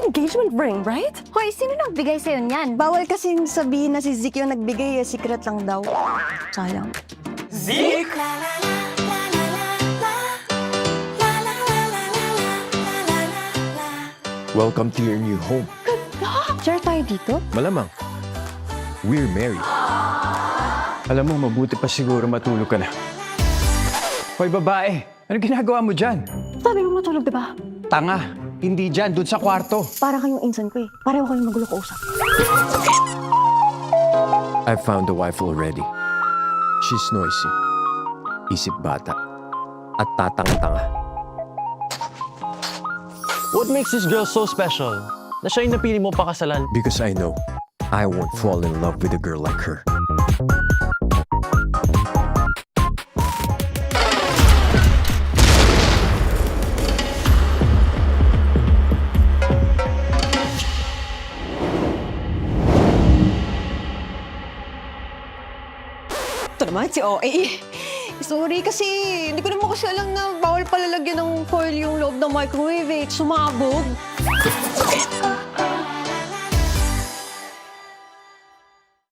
engagement ring, right? Hoy, sino nagbigay sa'yo niyan? Bawal kasing sabihin na si Zeke yung nagbigay, secret lang daw. Sayang. Zeke? Welcome to your new home. Share tayo dito? Malamang. We're married. Alam mo, mabuti pa siguro matulog ka na. Hoy, babae! Anong ginagawa mo dyan? Sabi mo matulog, diba? Tanga! Hindi dyan, dun sa kwarto. Para kayong insan ko eh. Pareho kayong magulo kausap. I found a wife already. She's noisy. Isip bata. At tatanga-tanga. What makes this girl so special? Na siya yung napili mo pakasalan. Because I know I won't fall in love with a girl like her. Ito naman si OA. Sorry kasi hindi ko naman kasi alam na bawal pala lagyan ng foil yung loob ng microwave eh. Sumabog.